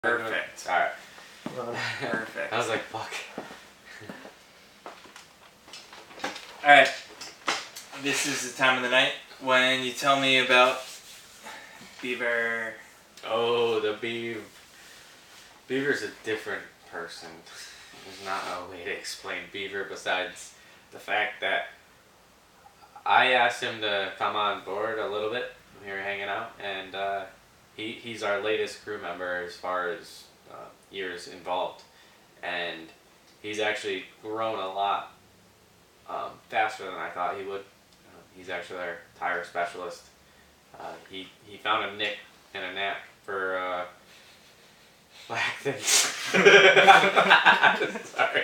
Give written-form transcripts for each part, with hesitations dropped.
Perfect. All right. Perfect. I was like, fuck. Alright. This is the time of the night when you tell me about Beaver. Oh, the Beaver's a different person. There's not a way to explain Beaver besides the fact that I asked him to come on board a little bit when we were hanging out, and he's our latest crew member as far as years involved, and he's actually grown a lot faster than I thought he would. He's actually our tire specialist. He found a nick and a knack for black things. Sorry.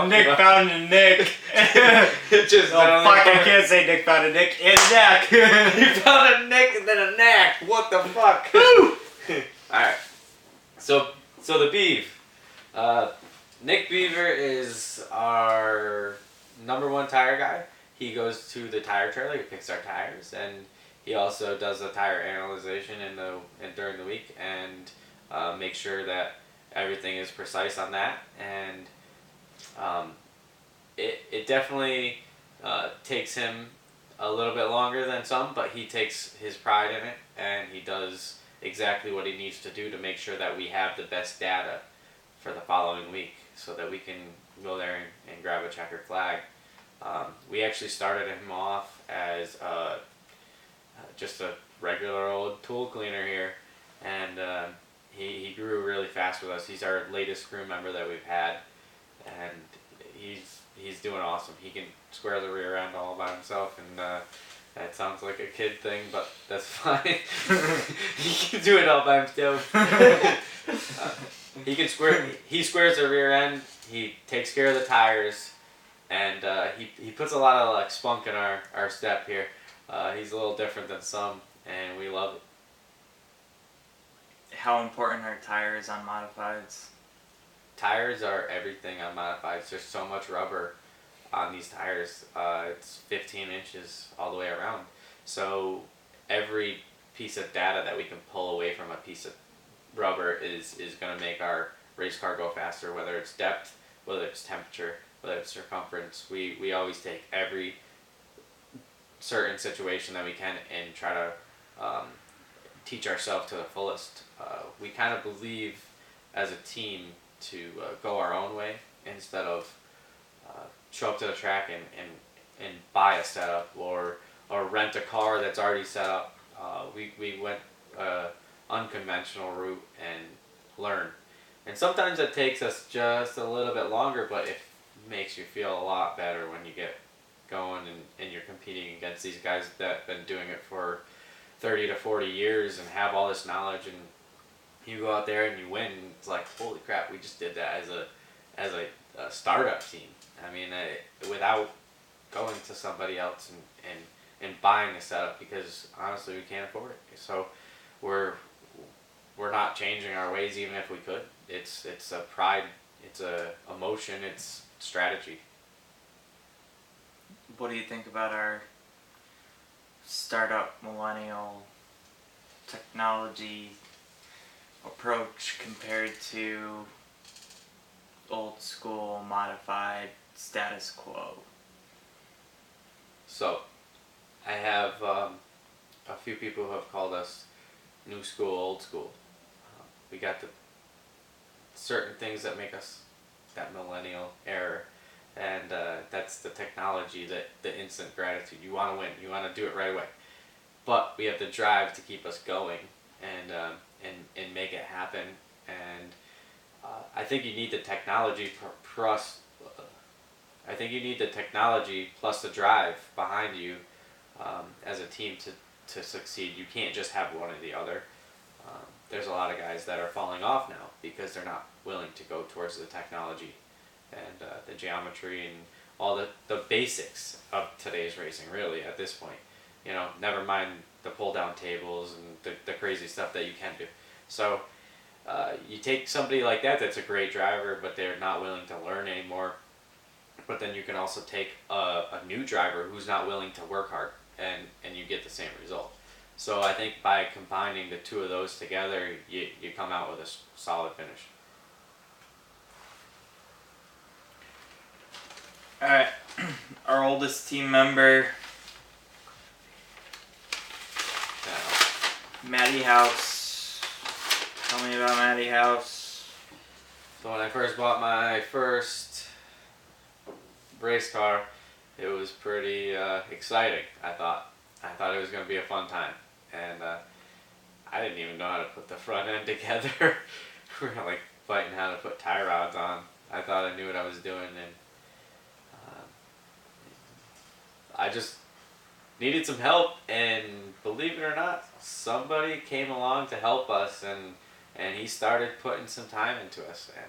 Nick found a nick. Just I can't say Nick found a nick and a knack. You found a nick and then a knack. What the fuck? Alright. So the Beav. Nick Beaver is our #1 tire guy. He goes to the tire trailer, he picks our tires, and he also does the tire analyzation during the week and makes sure that everything is precise on that. And it definitely takes him a little bit longer than some, but he takes his pride in it, and he does exactly what he needs to do to make sure that we have the best data for the following week so that we can go there and grab a checkered flag. We actually started him off as just a regular old tool cleaner here, and he grew really fast with us. He's our latest crew member that we've had, and he's doing awesome. He can square the rear end all by himself, and that sounds like a kid thing, but that's fine. He can do it all by himself. He squares the rear end, he takes care of the tires, and he puts a lot of like spunk in our step here. He's a little different than some, and we love it. How important are tires on modifieds? Tires are everything on modifieds. There's so much rubber on these tires. It's 15 inches all the way around. So every piece of data that we can pull away from a piece of rubber is going to make our race car go faster, whether it's depth, whether it's temperature, whether it's circumference. We always take every certain situation that we can and try to teach ourselves to the fullest. We kind of believe as a team to go our own way instead of show up to the track and buy a setup or rent a car that's already set up. We went unconventional route and learn. And sometimes it takes us just a little bit longer, but it makes you feel a lot better when you get going and you're competing against these guys that have been doing it for 30 to 40 years and have all this knowledge, and you go out there and you win, and it's like, holy crap, we just did that as a startup team. I mean, without going to somebody else and buying a setup, because honestly we can't afford it. So we're not changing our ways even if we could. It's a pride, it's a emotion, it's strategy. What do you think about our startup millennial technology approach compared to old school modified status quo? So I have a few people who have called us new school, old school. We got the certain things that make us that millennial era, and that's the technology, the instant gratitude. You want to win, you want to do it right away, but we have the drive to keep us going and make it happen. And I think you need the technology plus. I think you need the technology plus the drive behind you as a team to succeed. You can't just have one or the other. There's a lot of guys that are falling off now because they're not willing to go towards the technology and the geometry and all the basics of today's racing, really, at this point. You know, never mind the pull down tables and the crazy stuff that you can do. So you take somebody like that that's a great driver, but they're not willing to learn anymore. But then you can also take a new driver who's not willing to work hard, and you get the same result. So I think by combining the two of those together, you come out with a solid finish. All right, our oldest team member, Matty House. Tell me about Matty House. So when I first bought my first race car, it was pretty exciting. I thought it was going to be a fun time, and I didn't even know how to put the front end together. We were like fighting how to put tie rods on. I thought I knew what I was doing, and I just needed some help. And believe it or not, somebody came along to help us, and he started putting some time into us. And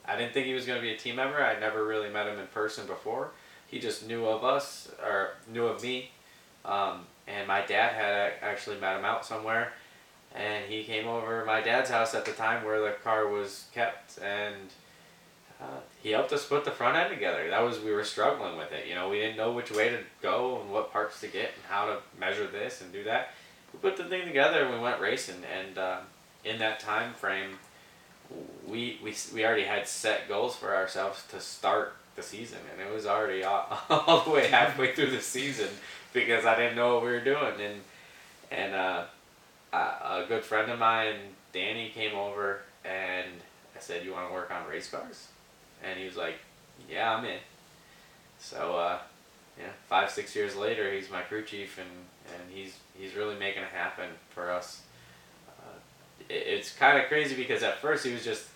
I didn't think he was going to be a team member. I never really met him in person before. He just knew of us, or knew of me. And my dad had actually met him out somewhere. And he came over to my dad's house at the time where the car was kept. And he helped us put the front end together. We were struggling with it. You know, we didn't know which way to go and what parts to get and how to measure this and do that. We put the thing together and we went racing. And in that time frame, we already had set goals for ourselves to start the season, and it was already all the way halfway through the season because I didn't know what we were doing. And a good friend of mine, Danny, came over, and I said, "You want to work on race cars?" And he was like, "Yeah, I'm in." So 5-6 years later, he's my crew chief, and he's really making it happen for us. It's kind of crazy because at first he was just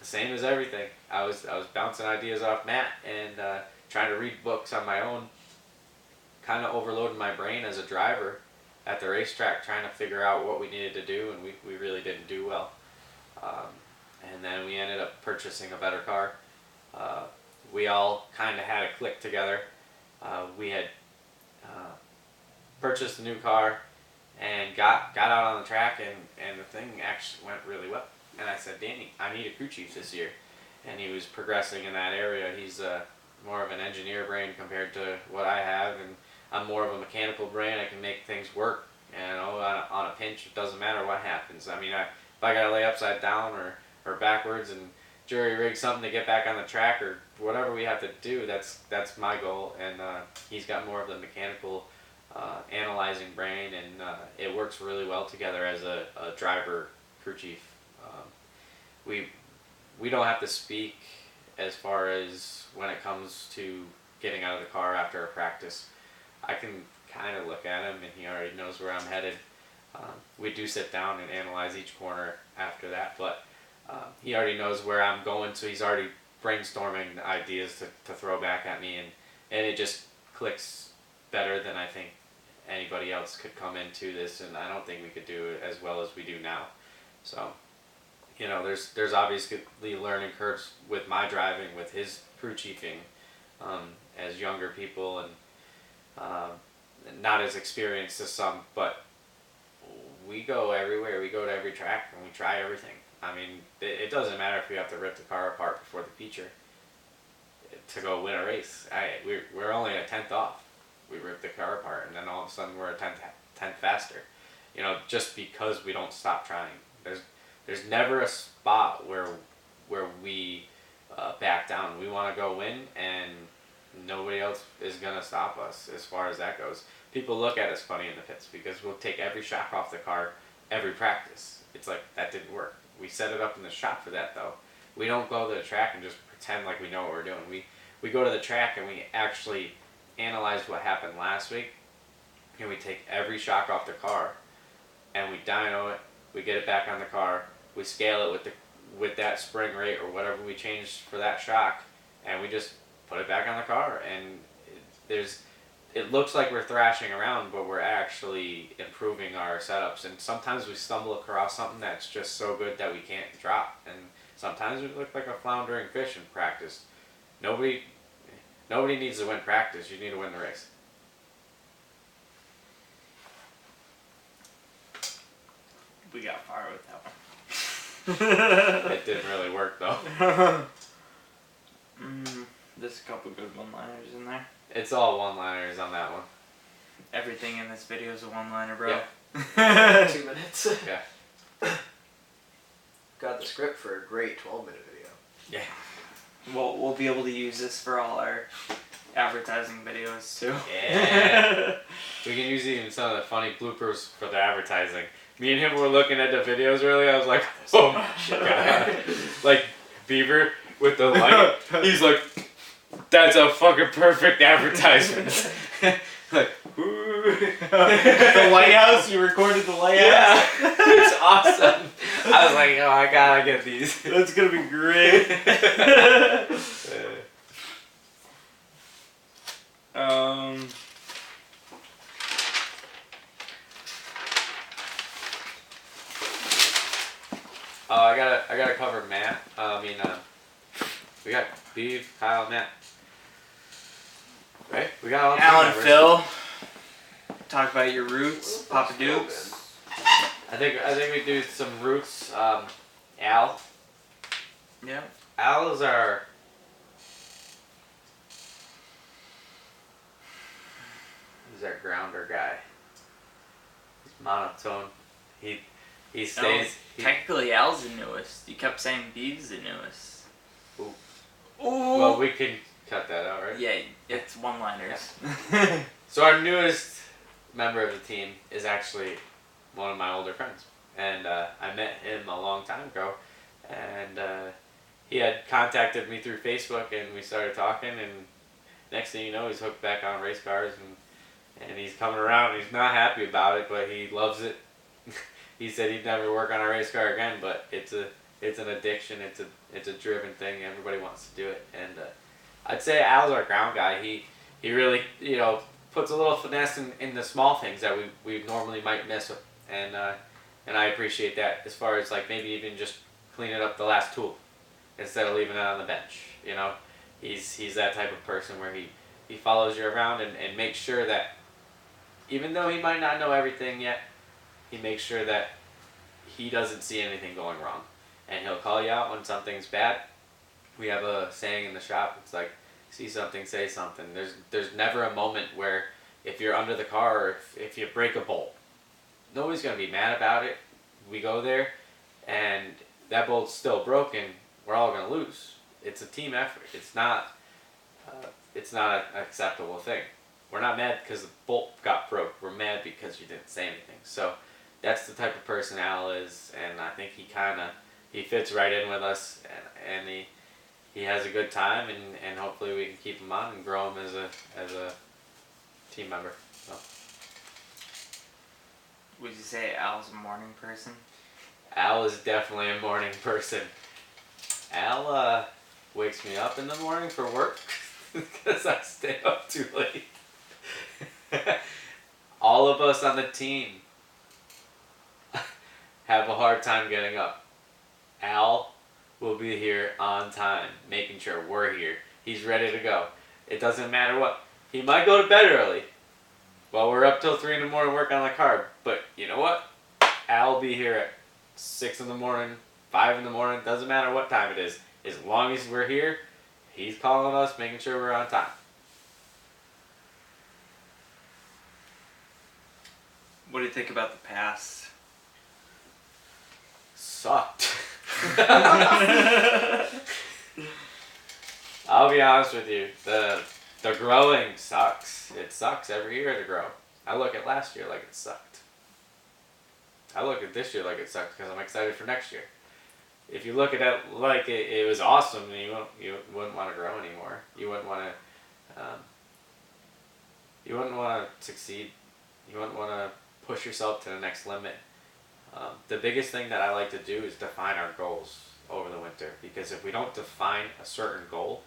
the same as everything. I was bouncing ideas off Matt and trying to read books on my own, kind of overloading my brain as a driver at the racetrack, trying to figure out what we needed to do, and we really didn't do well. And then we ended up purchasing a better car. We all kind of had a click together. We had purchased a new car and got out on the track, and the thing actually went really well. And I said, "Danny, I need a crew chief this year." And he was progressing in that area. He's more of an engineer brain compared to what I have, and I'm more of a mechanical brain. I can make things work, and on a pinch, it doesn't matter what happens. I mean, if I gotta lay upside down or backwards and jury rig something to get back on the track or whatever we have to do, that's my goal. And he's got more of the mechanical analyzing brain, and it works really well together as a driver crew chief. We don't have to speak as far as when it comes to getting out of the car after a practice. I can kind of look at him and he already knows where I'm headed. We do sit down and analyze each corner after that, but he already knows where I'm going, so he's already brainstorming ideas to throw back at me, and it just clicks better than I think anybody else could come into this, and I don't think we could do it as well as we do now. So, you know, there's obviously learning curves with my driving, with his crew chiefing, as younger people, and not as experienced as some, but we go everywhere. We go to every track and we try everything. I mean, it doesn't matter if we have to rip the car apart before the feature to go win a race. We're only a tenth off. We rip the car apart, and then all of a sudden we're a tenth faster. You know, just because we don't stop trying. There's never a spot where we back down. We want to go win, and nobody else is gonna stop us as far as that goes. People look at us funny in the pits because we'll take every shock off the car every practice. It's like, that didn't work. We set it up in the shop for that, though. We don't go to the track and just pretend like we know what we're doing. We go to the track and we actually analyze what happened last week, and we take every shock off the car and we dyno it. We get it back on the car. We scale it with that spring rate or whatever we changed for that shock, and we just put it back on the car. And it looks like we're thrashing around, but we're actually improving our setups. And sometimes we stumble across something that's just so good that we can't drop. And sometimes we look like a floundering fish in practice. Nobody needs to win practice. You need to win the race. We got far with that one. It didn't really work, though. There's a couple good one-liners in there. It's all one-liners on that one. Everything in this video is a one-liner, bro. Yeah. 2 minutes. Yeah. Got the script for a great 12-minute video. Yeah. We'll be able to use this for all our advertising videos too. Yeah. We can use even some of the funny bloopers for the advertising. Me and him were looking at the videos earlier. I was like, oh my god. Like Bieber with the light. He's like, that's a fucking perfect advertisement. Like, ooh. The lighthouse. You recorded the lighthouse. Yeah. It's awesome. I was like, oh, I gotta get these. That's gonna be great. I gotta cover Matt. We got Beav, Kyle, Matt. Right? We got all Alan, three members. Phil. Talk about your roots, Papa Dukes. I think we do some roots. Al. Yeah. Al is our. He's our grounder guy. He's monotone. He stays. Technically, Al's the newest. You kept saying Beav's the newest. Ooh. Ooh. Well, we can cut that out, right? Yeah, it's one-liners. So our newest member of the team is actually one of my older friends, and I met him a long time ago, and he had contacted me through Facebook, and we started talking, and next thing you know, he's hooked back on race cars, and he's coming around. He's not happy about it, but he loves it. He said he'd never work on a race car again, but it's an addiction. It's a driven thing. Everybody wants to do it, and I'd say Al's our ground guy. He really puts a little finesse in the small things that we normally might miss, and I appreciate that. As far as like maybe even just cleaning up the last tool instead of leaving it on the bench. He's that type of person where he follows you around and makes sure that even though he might not know everything yet, he makes sure that he doesn't see anything going wrong, and he'll call you out when something's bad. We have a saying in the shop. It's like, see something, say something. There's never a moment where if you're under the car or if you break a bolt, nobody's gonna be mad about it. We go there, and that bolt's still broken. We're all gonna lose. It's a team effort. It's not an acceptable thing. We're not mad because the bolt got broke. We're mad because you didn't say anything. So that's the type of person Al is, and I think he fits right in with us, and he has a good time, and hopefully we can keep him on and grow him as a team member. So. Would you say Al's a morning person? Al is definitely a morning person. Al wakes me up in the morning for work because I stay up too late. All of us on the team have a hard time getting up. Al will be here on time, making sure we're here. He's ready to go. It doesn't matter what. He might go to bed early while we're up till 3 in the morning working on the car. But you know what? Al will be here at 6 in the morning, 5 in the morning. Doesn't matter what time it is. As long as we're here, he's calling us, making sure we're on time. What do you think about the past? Sucked. I'll be honest with you. The growing sucks. It sucks every year to grow. I look at last year like it sucked. I look at this year like it sucked because I'm excited for next year. If you look at it like it was awesome, you wouldn't want to grow anymore. You wouldn't want to succeed. You wouldn't want to push yourself to the next limit. The biggest thing that I like to do is define our goals over the winter, because if we don't define a certain goal,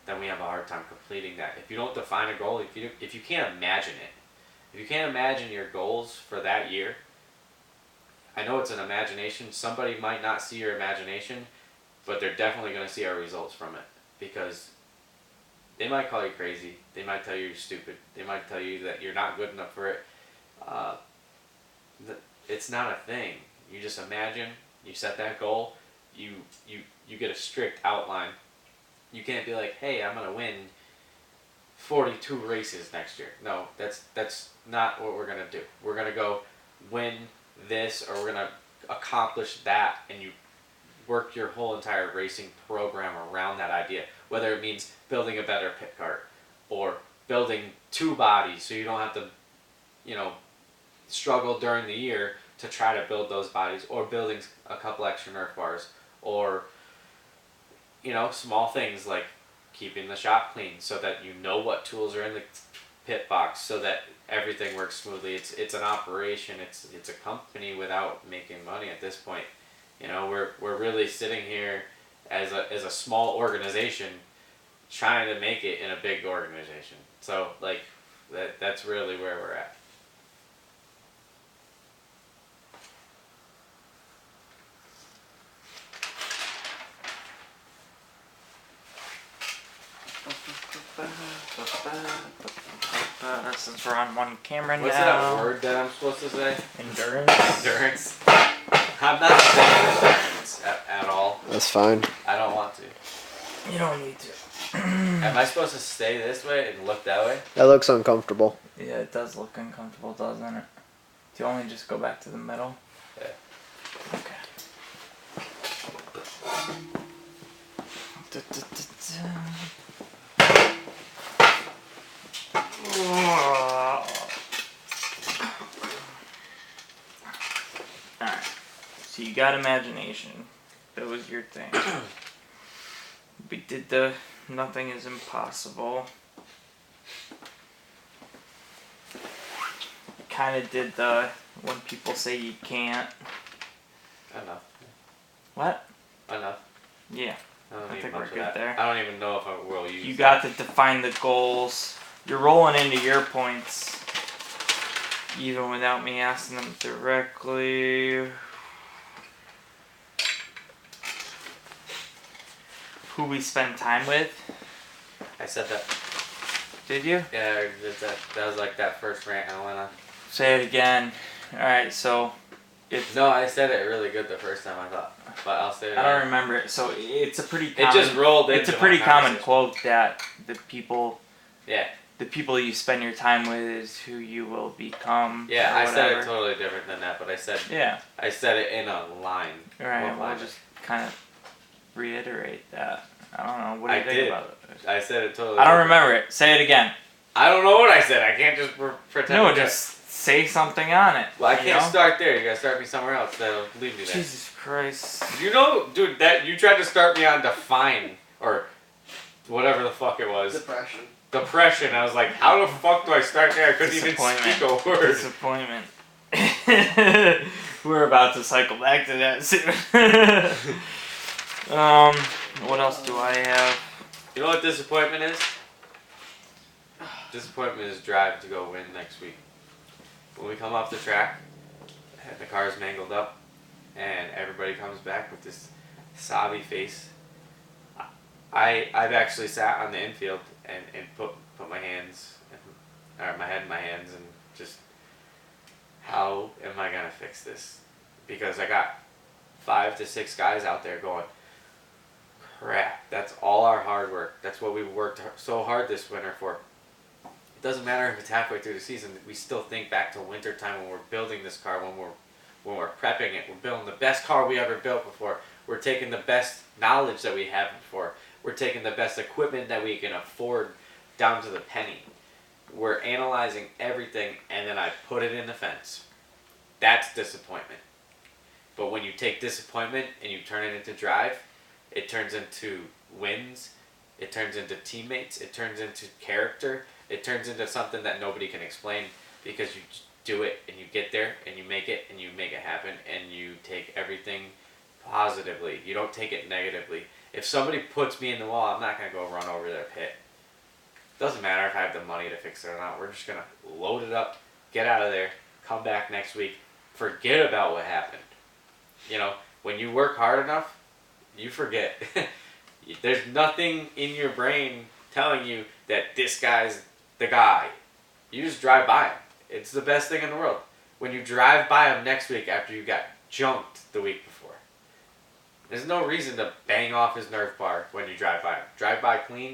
then we have a hard time completing that. If you don't define a goal, if you can't imagine it, if you can't imagine your goals for that year, I know it's an imagination. Somebody might not see your imagination, but they're definitely going to see our results from it, because they might call you crazy. They might tell you you're stupid. They might tell you that you're not good enough for it. It's not a thing. You just imagine, you set that goal, you get a strict outline. You can't be like, hey, I'm going to win 42 races next year. No, that's not what we're going to do. We're going to go win this or we're gonna accomplish that, and you work your whole entire racing program around that idea. Whether it means building a better pit cart or building 2 bodies so you don't have to, struggle during the year to try to build those bodies, or building a couple extra Nerf bars, or small things like keeping the shop clean so that you know what tools are in the pit box so that everything works smoothly. It's an operation. It's a company without making money at this point. We're really sitting here as a small organization trying to make it in a big organization. So like that's really where we're at. Since we're on one camera What's now. that word that I'm supposed to say? Endurance. Endurance. I'm not saying endurance at all. That's fine. I don't want to. You don't need to. Am I supposed to stay this way and look that way? That looks uncomfortable. Yeah, it does look uncomfortable, doesn't it? Do you want me to just go back to the middle? Yeah. Okay. Alright. So you got imagination. That was your thing. We did the nothing is impossible. Kind of did the when people say you can't. Enough. What? Enough. Yeah. I don't I need think much we're of good that. there. I don't even know if I will use You that. got to define the goals. You're rolling into your points, even without me asking them directly. Who we spend time with? I said that. Did you? Yeah, that was like that first rant I went on. Say it again. Alright, so it's. No, I said it really good the first time, I thought. But I'll say it I again. don't remember it. So it's a pretty It common. just rolled into It's a my pretty common conversation. quote that the people you spend your time with is who you will become. Yeah, or I said it whatever. totally different than that, but I said Yeah. it in a line. Right. One Well, line. just kind of reiterate that. I don't know. What do you I think did. about it? I said it totally I don't different. remember it. Say it again. I don't know what I said. I can't just pretend. No, to just say something on it. Well, I you can't know? start there. You gotta start me somewhere else. That'll leave me there. Jesus Christ. Dude, that you tried to start me on define or whatever the fuck it was. Depression. I was like, how the fuck do I start there? I couldn't even speak a word. Disappointment. We're about to cycle back to that soon. What else do I have? You know what disappointment is? Disappointment is drive to go win next week. When we come off the track, and the car's mangled up, and everybody comes back with this sobby face. I've actually sat on the infield and put my hands, or my head in my hands, and just, how am I gonna fix this? Because I got 5 to 6 guys out there going, crap, that's all our hard work. That's what we worked so hard this winter for. It doesn't matter if it's halfway through the season. We still think back to winter time when we're building this car, when we're prepping it. We're building the best car we ever built before. We're taking the best knowledge that we have before. We're taking the best equipment that we can afford down to the penny. We're analyzing everything, and then I put it in the fence. That's disappointment. But when you take disappointment and you turn it into drive, it turns into wins, it turns into teammates, it turns into character, it turns into something that nobody can explain, because you do it and you get there and you make it happen, and you take everything positively. You don't take it negatively. If somebody puts me in the wall, I'm not going to go run over their pit. Doesn't matter if I have the money to fix it or not. We're just going to load it up, get out of there, come back next week, forget about what happened. When you work hard enough, you forget. There's nothing in your brain telling you that this guy's the guy. You just drive by him. It's the best thing in the world. When you drive by him next week after you got junked the week before, there's no reason to bang off his Nerf bar when you drive by him. Drive by clean.